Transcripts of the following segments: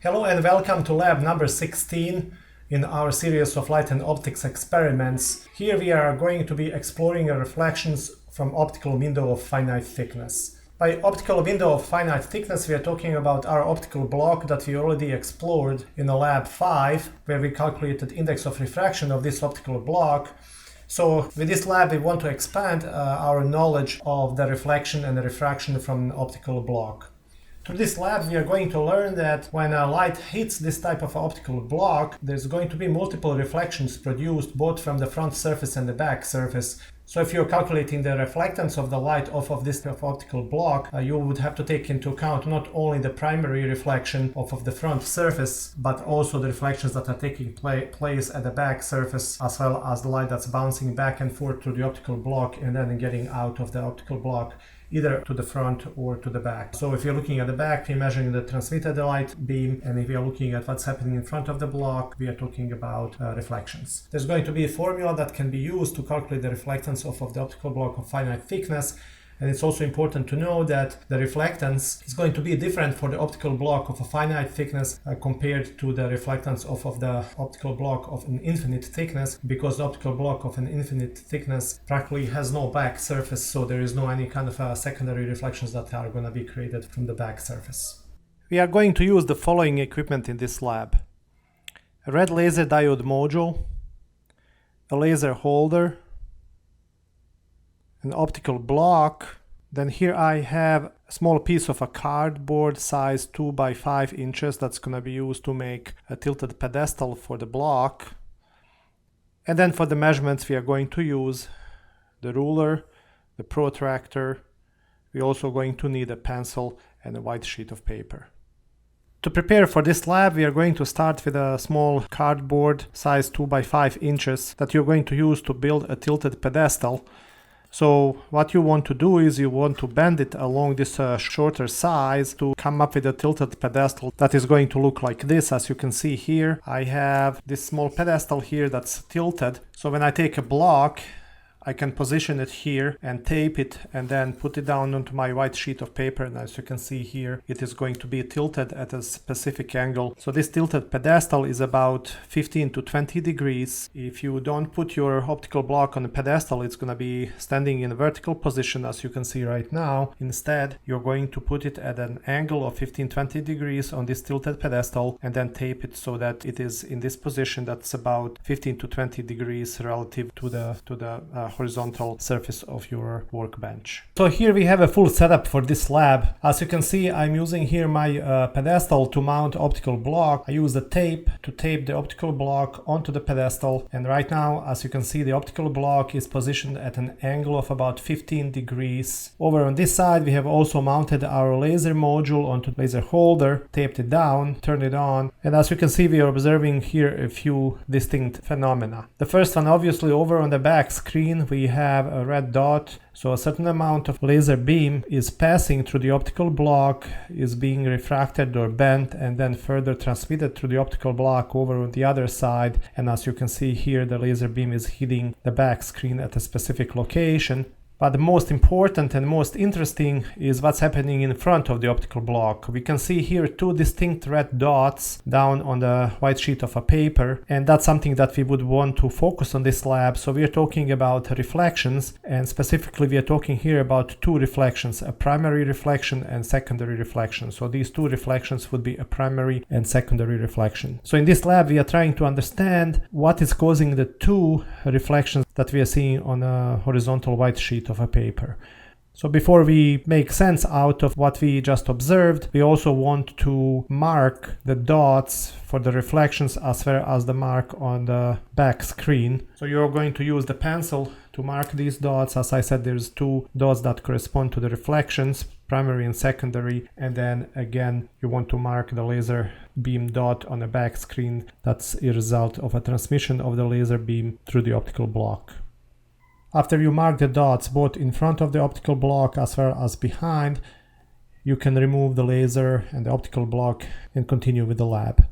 Hello and welcome to lab number 16 in our series of light and optics experiments. Here we are going to be exploring reflections from optical window of finite thickness. By optical window of finite thickness, we are talking about our optical block that we already explored in the lab 5, where we calculated index of refraction of this optical block. So with this lab, we want to expand our knowledge of the reflection and the refraction from an optical block. Through this lab, we are going to learn that when a light hits this type of optical block, there's going to be multiple reflections produced both from the front surface and the back surface. So if you're calculating the reflectance of the light off of this optical block, you would have to take into account not only the primary reflection off of the front surface, but also the reflections that are taking place at the back surface, as well as the light that's bouncing back and forth through the optical block and then getting out of the optical block, either to the front or to the back. So if you're looking at the back, we're measuring the transmitted light beam, and if you're looking at what's happening in front of the block, we are talking about reflections. There's going to be a formula that can be used to calculate the reflectance off of the optical block of finite thickness, and it's also important to know that the reflectance is going to be different for the optical block of a finite thickness compared to the reflectance off of the optical block of an infinite thickness, because the optical block of an infinite thickness practically has no back surface, so there is no any kind of secondary reflections that are going to be created from the back surface. We are going to use the following equipment in this lab: a red laser diode module, a laser holder, an optical block. Then here I have a small piece of a cardboard size 2 by 5 inches that's going to be used to make a tilted pedestal for the block. And then for the measurements we are going to use the ruler, the protractor. We're also going to need a pencil and a white sheet of paper. To prepare for this lab, we are going to start with a small cardboard size 2 by 5 inches that you're going to use to build a tilted pedestal. So what you want to do is you want to bend it along this shorter size to come up with a tilted pedestal that is going to look like this. As you can see here, I have this small pedestal here that's tilted. So when I take a block, I can position it here and tape it and then put it down onto my white sheet of paper, and as you can see here, it is going to be tilted at a specific angle. So this tilted pedestal is about 15 to 20 degrees. If you don't put your optical block on the pedestal, it's going to be standing in a vertical position, as you can see right now. Instead, you're going to put it at an angle of 15-20 degrees on this tilted pedestal and then tape it so that it is in this position that's about 15 to 20 degrees relative to the horizontal surface of your workbench. So here we have a full setup for this lab. As you can see, I'm using here my pedestal to mount optical block. I use the tape to tape the optical block onto the pedestal, and right now, as you can see, the optical block is positioned at an angle of about 15 degrees. Over on this side, we have also mounted our laser module onto the laser holder, taped it down, turned it on, and as you can see, we are observing here a few distinct phenomena. The first one, obviously, over on the back screen, we have a red dot. So a certain amount of laser beam is passing through the optical block, is being refracted or bent, and then further transmitted through the optical block over on the other side. And as you can see here, the laser beam is hitting the back screen at a specific location. But the most important and most interesting is what's happening in front of the optical block. We can see here two distinct red dots down on the white sheet of a paper, and that's something that we would want to focus on this lab. So we are talking about reflections, and specifically we are talking here about two reflections, a primary reflection and secondary reflection. So these two reflections would be a primary and secondary reflection. So in this lab we are trying to understand what is causing the two reflections that we are seeing on a horizontal white sheet of a paper. So before we make sense out of what we just observed, we also want to mark the dots for the reflections as well as the mark on the back screen. So you're going to use the pencil to mark these dots. As I said, there's two dots that correspond to the reflections, primary and secondary, and then again you want to mark the laser beam dot on the back screen. That's a result of a transmission of the laser beam through the optical block. After you mark the dots both in front of the optical block as well as behind, you can remove the laser and the optical block and continue with the lab.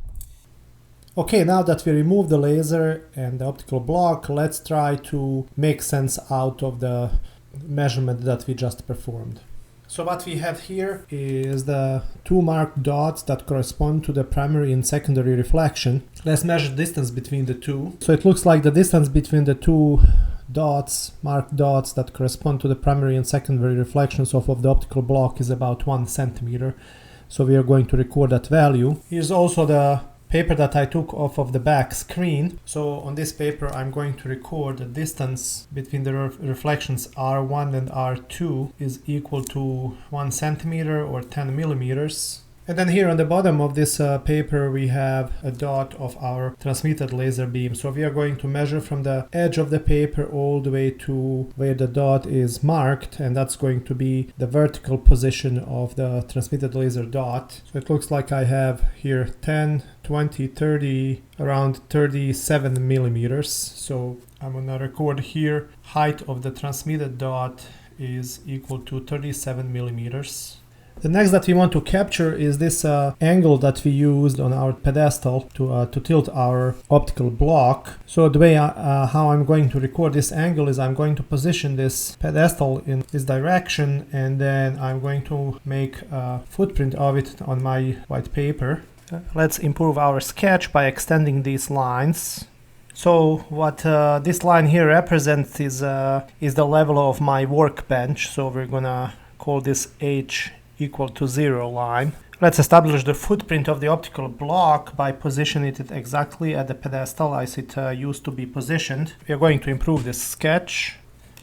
Okay, now that we removed the laser and the optical block, let's try to make sense out of the measurement that we just performed. So what we have here is the two marked dots that correspond to the primary and secondary reflection. Let's measure distance between the two. So it looks like the distance between the two dots, marked dots that correspond to the primary and secondary reflections of the optical block is about 1 centimeter. So we are going to record that value. Here's also the paper that I took off of the back screen. So on this paper I'm going to record the distance between the reflections R1 and R2 is equal to 1 centimeter or 10 millimeters. And then here on the bottom of this paper we have a dot of our transmitted laser beam. So we are going to measure from the edge of the paper all the way to where the dot is marked, and that's going to be the vertical position of the transmitted laser dot. So it looks like I have here 10, 20, 30, around 37 millimeters. So I'm gonna record here height of the transmitted dot is equal to 37 millimeters. The next that we want to capture is this angle that we used on our pedestal to tilt our optical block. So the way how I'm going to record this angle is I'm going to position this pedestal in this direction, and then I'm going to make a footprint of it on my white paper. Let's improve our sketch by extending these lines. So what this line here represents is the level of my workbench. So we're gonna call this H equal to 0 line. Let's establish the footprint of the optical block by positioning it exactly at the pedestal as it used to be positioned. We are going to improve this sketch.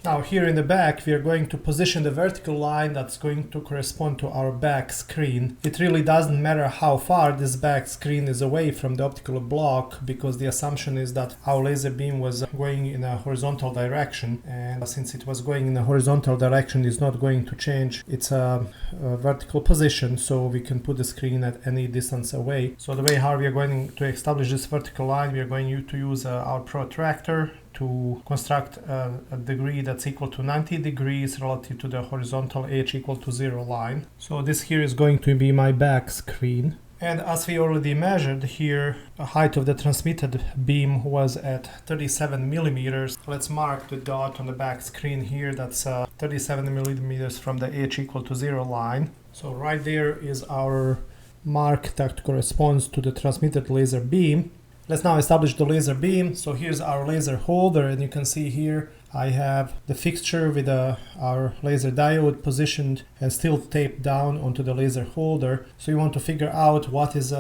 Now here in the back we are going to position the vertical line that's going to correspond to our back screen. It really doesn't matter how far this back screen is away from the optical block, because the assumption is that our laser beam was going in a horizontal direction, and since it was going in a horizontal direction it's not going to change its vertical position, so we can put the screen at any distance away. So the way how we are going to establish this vertical line, we are going to use our protractor to construct a degree that's equal to 90 degrees relative to the horizontal H equal to 0 line. So this here is going to be my back screen. And as we already measured here, the height of the transmitted beam was at 37 millimeters. Let's mark the dot on the back screen here. That's 37 millimeters from the H equal to 0 line. So right there is our mark that corresponds to the transmitted laser beam. Let's now establish the laser beam. So here's our laser holder, and you can see here I have the fixture with our laser diode positioned and still taped down onto the laser holder. So you want to figure out what is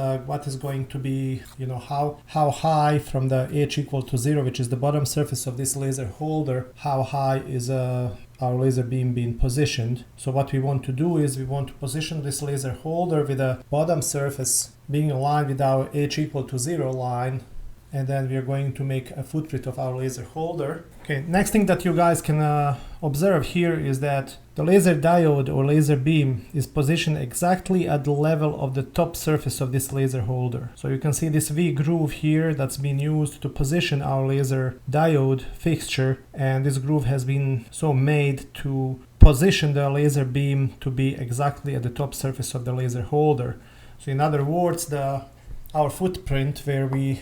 going to be, how high from the H equal to 0, which is the bottom surface of this laser holder, how high is our laser beam being positioned. So what we want to do is we want to position this laser holder with the bottom surface being aligned with our H equal to 0 line, and then we are going to make a footprint of our laser holder. Okay, next thing that you guys can observe here is that the laser diode or laser beam is positioned exactly at the level of the top surface of this laser holder. So you can see this V groove here that's been used to position our laser diode fixture, and this groove has been so made to position the laser beam to be exactly at the top surface of the laser holder. So in other words, our footprint where we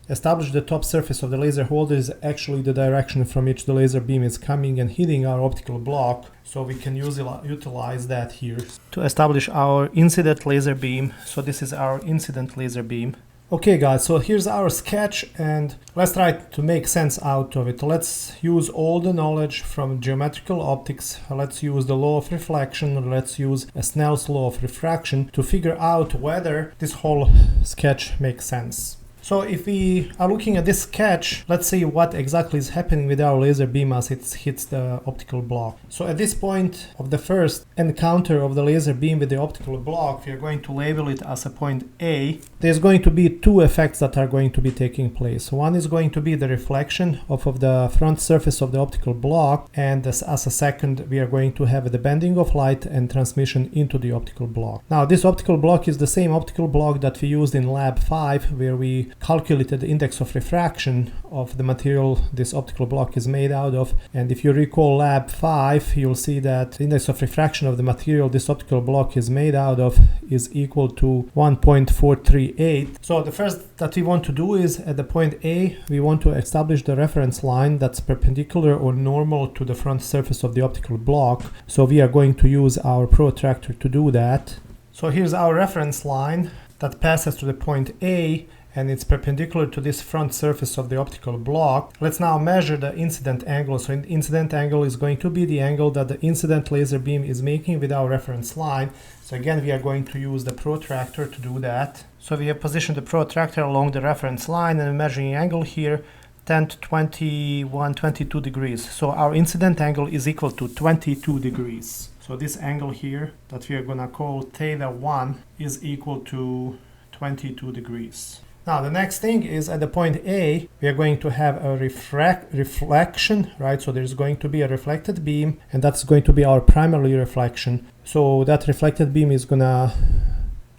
establish the top surface of the laser holder is actually the direction from which the laser beam is coming and hitting our optical block. So we can utilize that here to establish our incident laser beam. So this is our incident laser beam. Okay guys, so here's our sketch, and let's try to make sense out of it. Let's use all the knowledge from geometrical optics. Let's use the law of reflection. Let's use Snell's law of refraction to figure out whether this whole sketch makes sense. So if we are looking at this sketch, let's see what exactly is happening with our laser beam as it hits the optical block. So at this point of the first encounter of the laser beam with the optical block, we are going to label it as a point A. There's going to be two effects that are going to be taking place. One is going to be the reflection of the front surface of the optical block, and as a second we are going to have the bending of light and transmission into the optical block. Now this optical block is the same optical block that we used in lab 5, where we calculated the index of refraction of the material this optical block is made out of. And if you recall lab 5, you'll see that the index of refraction of the material this optical block is made out of is equal to 1.438. So the first that we want to do is at the point A, we want to establish the reference line that's perpendicular or normal to the front surface of the optical block. So we are going to use our protractor to do that. So here's our reference line that passes to the point A, and it's perpendicular to this front surface of the optical block. Let's now measure the incident angle. So the incident angle is going to be the angle that the incident laser beam is making with our reference line. So again, we are going to use the protractor to do that. So we have positioned the protractor along the reference line and measuring angle here 10 to 21, 22 degrees. So our incident angle is equal to 22 degrees. So this angle here that we are gonna call theta 1 is equal to 22 degrees. Now the next thing is at the point A, we are going to have a reflection, right? So there's going to be a reflected beam, and that's going to be our primary reflection. So that reflected beam is gonna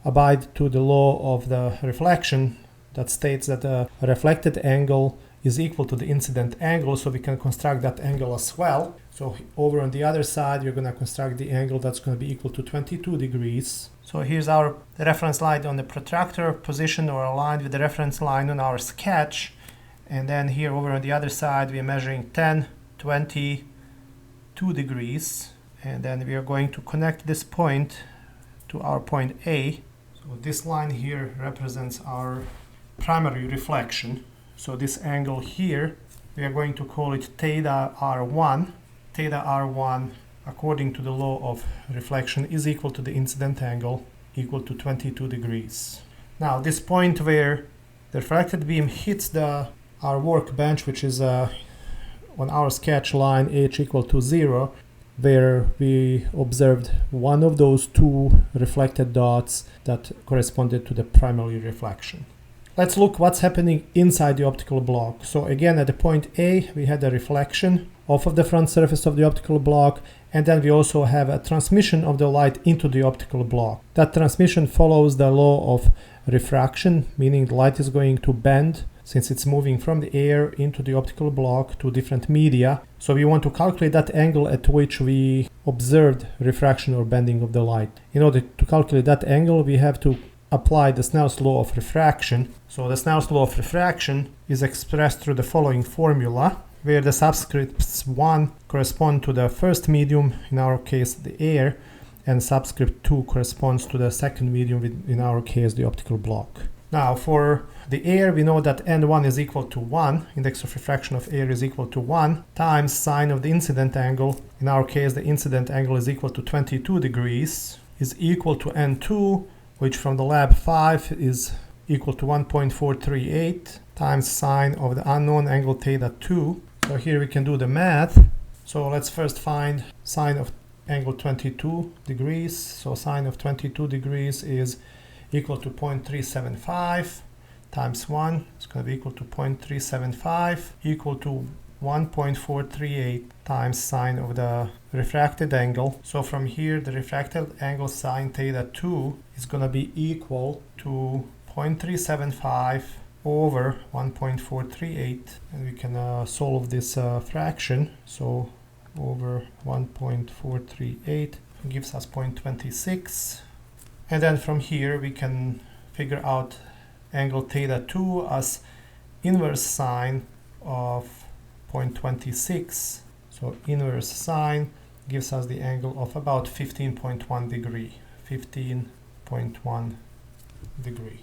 abide to the law of the reflection that states that the reflected angle is equal to the incident angle, so we can construct that angle as well. So over on the other side, you're going to construct the angle that's going to be equal to 22 degrees. So here's the reference line on the protractor position or aligned with the reference line on our sketch. And then here over on the other side, we are measuring 10, 22 degrees. And then we are going to connect this point to our point A. So this line here represents our primary reflection. So this angle here, we are going to call it theta R1. Theta R1, according to the law of reflection, is equal to the incident angle, equal to 22 degrees. Now this point where the reflected beam hits our workbench, which is on our sketch line h equal to 0, where we observed one of those two reflected dots that corresponded to the primary reflection. Let's look what's happening inside the optical block. So again, at the point A, we had a reflection off of the front surface of the optical block, and then we also have a transmission of the light into the optical block. That transmission follows the law of refraction, meaning the light is going to bend since it's moving from the air into the optical block to different media. So we want to calculate that angle at which we observed refraction or bending of the light. In order to calculate that angle, we have to apply the Snell's law of refraction. So the Snell's law of refraction is expressed through the following formula, where the subscripts 1 correspond to the first medium, in our case the air, and subscript 2 corresponds to the second medium, in our case the optical block. Now for the air, we know that N1 is equal to 1, index of refraction of air is equal to 1, times sine of the incident angle, in our case the incident angle is equal to 22 degrees, is equal to N2, which from the lab 5 is equal to 1.438 times sine of the unknown angle theta 2. So here we can do the math. So let's first find sine of angle 22 degrees. So sine of 22 degrees is equal to 0.375 times 1. It's going to be equal to 0.375 equal to 1.438 times sine of the refracted angle. So from here, the refracted angle sine theta 2 is going to be equal to 0.375 over 1.438, and we can solve this fraction. So over 1.438 gives us 0.26, and then from here we can figure out angle theta 2 as inverse sine of 0.26. So inverse sine gives us the angle of about 15.1 degree. 15.1 degree.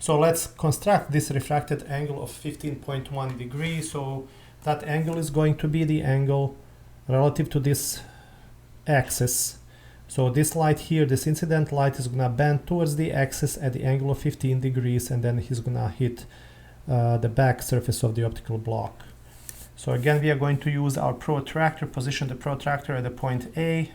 So let's construct this refracted angle of 15.1 degree. So that angle is going to be the angle relative to this axis. So this light here, this incident light, is gonna bend towards the axis at the angle of 15 degrees, and then he's gonna hit the back surface of the optical block. So again, we are going to use our protractor, position the protractor at the point A.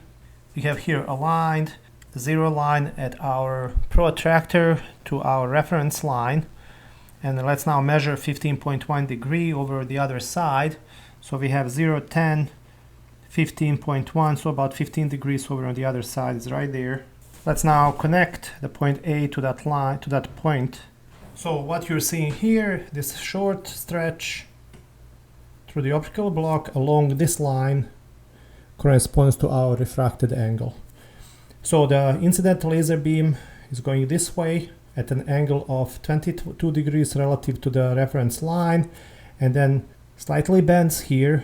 We have here aligned the 0 line at our protractor to our reference line. And let's now measure 15.1 degree over the other side. So we have 0, 10, 15.1, so about 15 degrees over on the other side is right there. Let's now connect the point A to that line, to that point So what you're seeing here, this short stretch through the optical block along this line corresponds to our refracted angle. So the incident laser beam is going this way at an angle of 22 degrees relative to the reference line, and then slightly bends here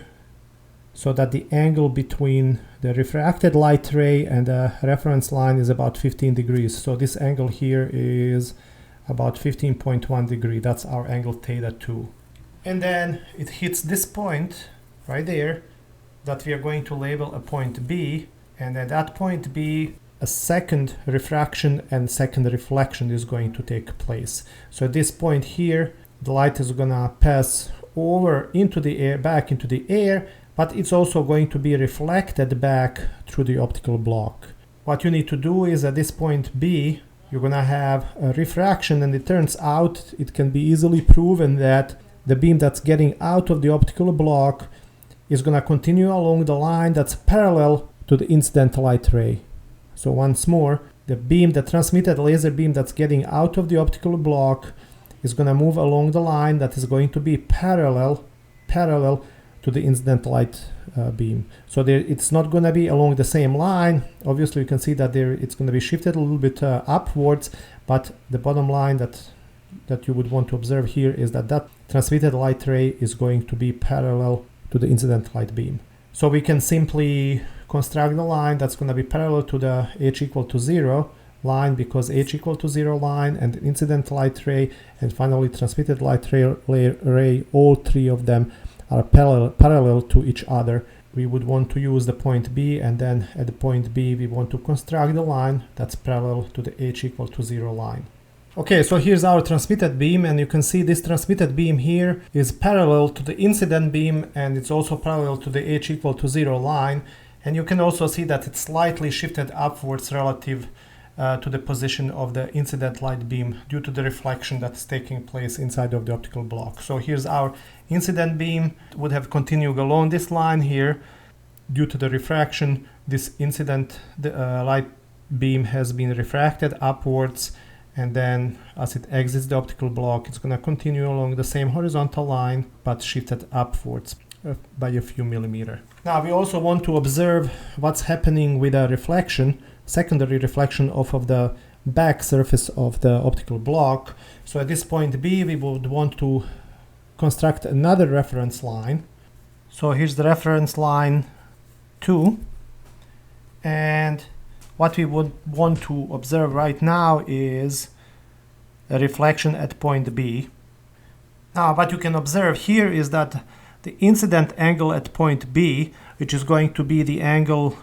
so that the angle between the refracted light ray and the reference line is about 15 degrees. So this angle here is about 15.1 degree. That's our angle theta 2. And then it hits this point right there that we are going to label a point B, and at that point B a second refraction and second reflection is going to take place. So at this point here the light is gonna pass over into the air, back into the air, but it's also going to be reflected back through the optical block. What you need to do is at this point B you're gonna have a refraction, and it turns out it can be easily proven that the beam that's getting out of the optical block is gonna continue along the line that's parallel to the incident light ray. So once more, the beam, the transmitted laser beam that's getting out of the optical block is gonna move along the line that is going to be parallel to the incident light beam. So it's not going to be along the same line. Obviously you can see that it's going to be shifted a little bit upwards, but the bottom line that you would want to observe here is that transmitted light ray is going to be parallel to the incident light beam. So we can simply construct the line that's going to be parallel to the h equal to 0 line, because h equal to 0 line and incident light ray and finally transmitted light ray, all three of them are parallel to each other. We would want to use the point B, and then at the point B we want to construct the line that's parallel to the h equal to 0 line. Okay, so here's our transmitted beam, and you can see this transmitted beam here is parallel to the incident beam, and it's also parallel to the h equal to 0 line, and you can also see that it's slightly shifted upwards relative to the position of the incident light beam due to the reflection that's taking place inside of the optical block. So here's our incident beam. It would have continued along this line here. Due to the refraction, this incident light beam has been refracted upwards, and then as it exits the optical block, it's going to continue along the same horizontal line but shifted upwards by a few millimeters. Now we also want to observe what's happening with a reflection, secondary reflection off of the back surface of the optical block. So at this point B we would want to construct another reference line. So here's the reference line 2, and what we would want to observe right now is a reflection at point B. Now what you can observe here is that the incident angle at point B, which is going to be the angle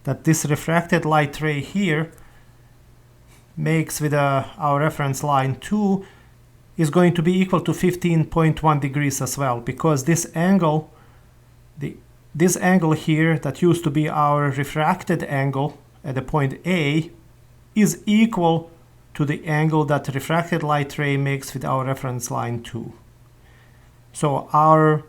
that this refracted light ray here makes with our reference line 2, is going to be equal to 15.1 degrees as well, because this angle, this angle here that used to be our refracted angle at the point A is equal to the angle that the refracted light ray makes with our reference line 2. So our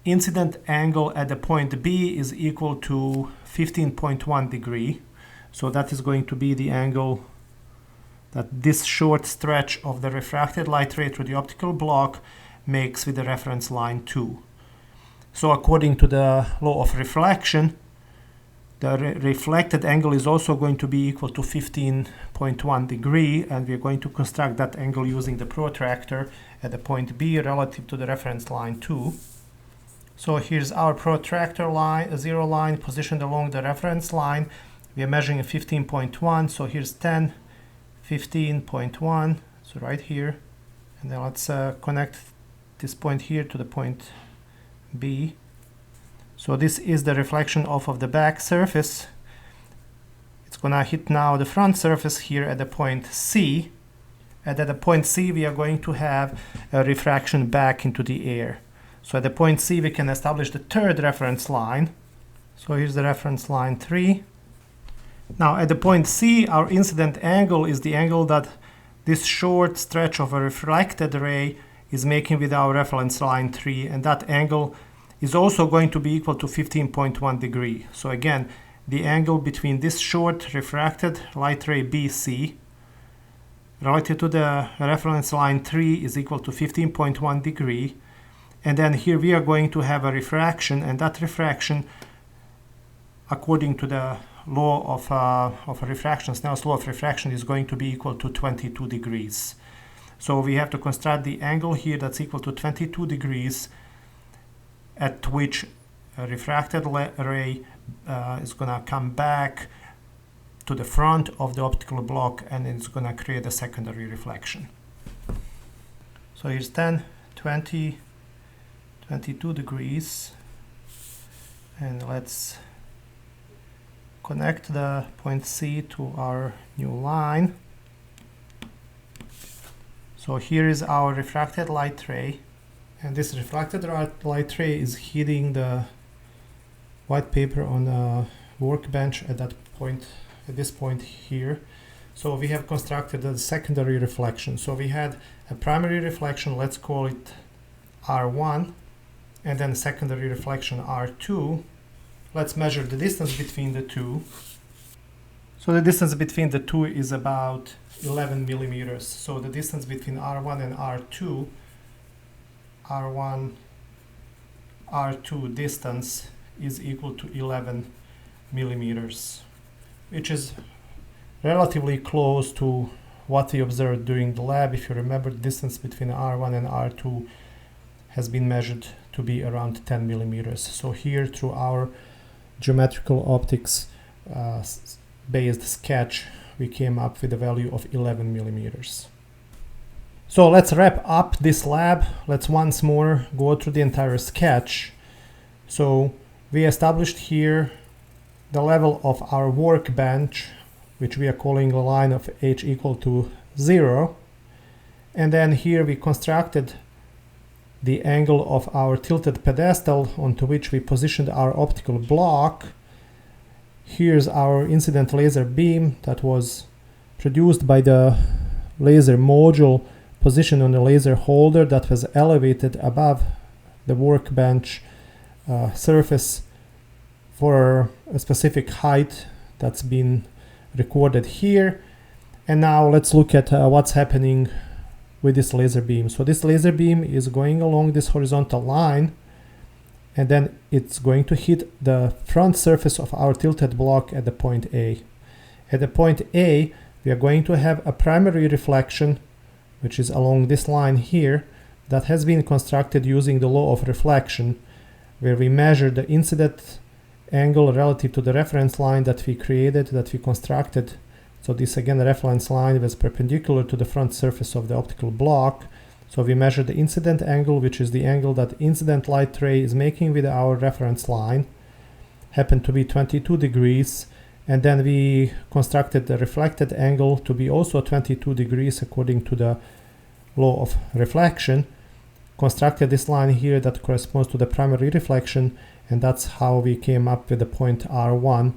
incident angle at the point B is equal to 15.1 degree. So that is going to be the angle that this short stretch of the refracted light ray through the optical block makes with the reference line 2. So according to the law of reflection, the reflected angle is also going to be equal to 15.1 degree, and we're going to construct that angle using the protractor at the point B relative to the reference line 2. So here's our protractor line, 0 line positioned along the reference line. We are measuring 15.1, so here's 10, 15.1, so right here. And then let's connect this point here to the point B. So this is the reflection off of the back surface. It's gonna hit now the front surface here at the point C. And at the point C we are going to have a refraction back into the air. So at the point C we can establish the third reference line. So here's the reference line 3. Now at the point C, our incident angle is the angle that this short stretch of a reflected ray is making with our reference line 3, and that angle is also going to be equal to 15.1 degree. So again, the angle between this short refracted light ray BC relative to the reference line 3 is equal to 15.1 degree. And then here we are going to have a refraction, and that refraction, according to the law of refraction, Snell's law of refraction, is going to be equal to 22 degrees. So we have to construct the angle here that's equal to 22 degrees, at which a refracted ray is going to come back to the front of the optical block, and it's going to create a secondary reflection. So here's 10, 20, 22 degrees, and let's connect the point C to our new line. So here is our refracted light ray, and this refracted light ray is hitting the white paper on a workbench at this point here. So we have constructed a secondary reflection. So we had a primary reflection, let's call it R1, and then secondary reflection R2. Let's measure the distance between the two. So the distance between the two is about 11 millimeters. So the distance between R1 and R2, R2 distance is equal to 11 millimeters, which is relatively close to what we observed during the lab. If you remember, the distance between R1 and R2 has been measured to be around 10 millimeters. So here, through our geometrical optics based sketch, we came up with a value of 11 millimeters. So let's wrap up this lab. Let's once more go through the entire sketch. So we established here the level of our workbench, which we are calling a line of h equal to 0. And then here we constructed the angle of our tilted pedestal onto which we positioned our optical block. Here's our incident laser beam that was produced by the laser module positioned on the laser holder that was elevated above the workbench surface for a specific height that's been recorded here. And now let's look at what's happening with this laser beam. So this laser beam is going along this horizontal line, and then it's going to hit the front surface of our tilted block at the point A. At the point A, we are going to have a primary reflection, which is along this line here, that has been constructed using the law of reflection, where we measure the incident angle relative to the reference line that we created, that we constructed. So this, again, the reference line was perpendicular to the front surface of the optical block. So we measure the incident angle, which is the angle that incident light ray is making with our reference line, happened to be 22 degrees. And then we constructed the reflected angle to be also 22 degrees according to the law of reflection. Constructed this line here that corresponds to the primary reflection, and that's how we came up with the point R1.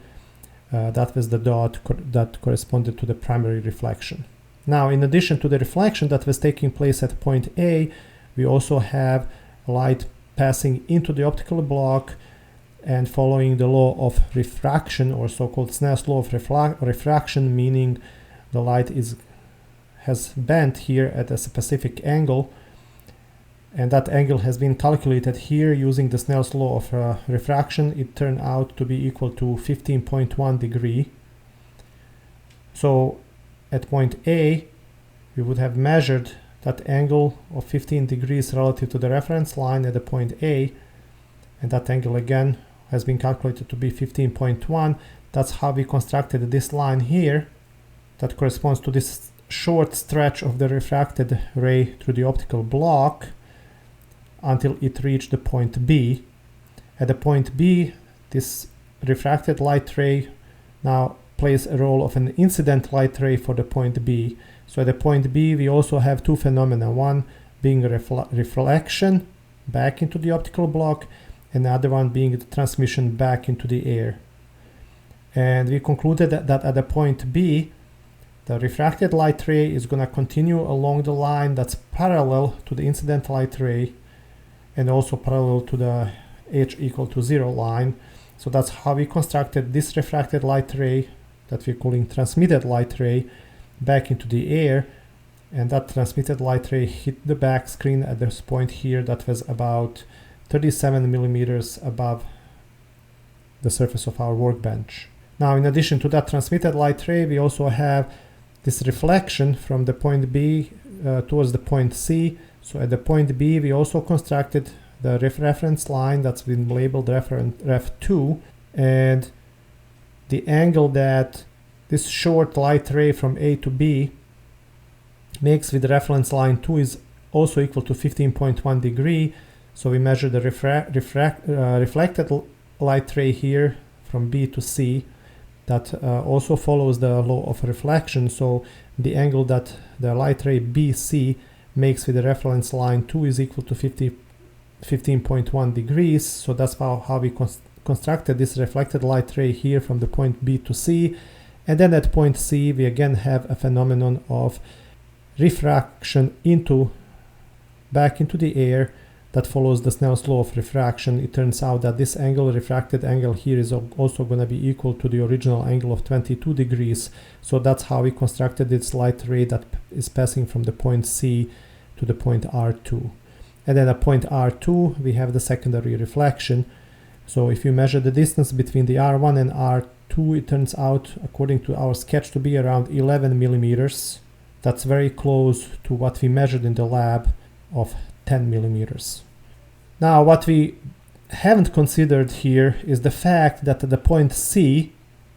That was the dot that corresponded to the primary reflection. Now, in addition to the reflection that was taking place at point A, we also have light passing into the optical block, and following the law of refraction, or so-called Snell's law of refraction, meaning the light has bent here at a specific angle, and that angle has been calculated here using the Snell's law of refraction. It turned out to be equal to 15.1 degree. So at point A, we would have measured that angle of 15 degrees relative to the reference line at the point A, and that angle again has been calculated to be 15.1. That's how we constructed this line here that corresponds to this short stretch of the refracted ray through the optical block until it reached the point B. At the point B, this refracted light ray now plays a role of an incident light ray for the point B. So at the point B, we also have two phenomena, one being a reflection back into the optical block, and the other one being the transmission back into the air. And we concluded that at the point B, the refracted light ray is going to continue along the line that's parallel to the incident light ray, and also parallel to the h equal to 0 line. So that's how we constructed this refracted light ray that we're calling transmitted light ray back into the air and that transmitted light ray hit the back screen at this point here that was about 37 millimeters above the surface of our workbench. Now, in addition to that transmitted light ray, we also have this reflection from the point B towards the point C. So at the point B, we also constructed the reference line that's been labeled ref2, and the angle that this short light ray from A to B makes with reference line 2 is also equal to 15.1 degree. So we measure the reflected light ray here from B to C that also follows the law of reflection. So the angle that the light ray BC makes with the reference line 2 is equal to 15.1 degrees. So that's how we constructed this reflected light ray here from the point B to C. And then at point C, we again have a phenomenon of refraction back into the air that follows the Snell's law of refraction. It turns out that this angle, refracted angle here, is also going to be equal to the original angle of 22 degrees. So that's how we constructed this light ray that is passing from the point C to the point R2. And then at point R2, we have the secondary reflection. So if you measure the distance between the R1 and R2, it turns out, according to our sketch, to be around 11 millimeters. That's very close to what we measured in the lab of 10 millimeters. Now, what we haven't considered here is the fact that at the point C,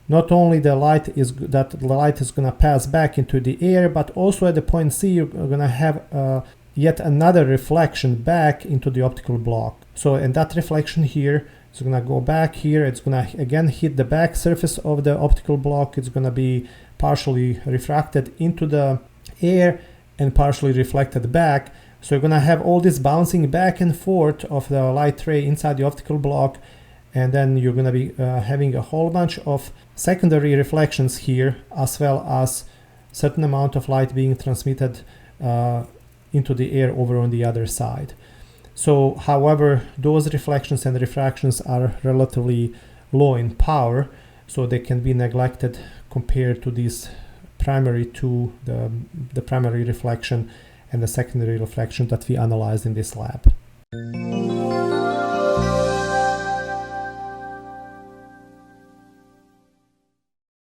not only the light is going to pass back into the air, but also at the point C, you're going to have yet another reflection back into the optical block. So, and that reflection here is going to go back here. It's going to again hit the back surface of the optical block. It's going to be partially refracted into the air and partially reflected back. So you're going to have all this bouncing back and forth of the light ray inside the optical block, and then you're going to be having a whole bunch of secondary reflections here, as well as certain amount of light being transmitted into the air over on the other side. So, however, those reflections and refractions are relatively low in power, so they can be neglected compared to these primary two, the primary reflection and the secondary reflection that we analyzed in this lab.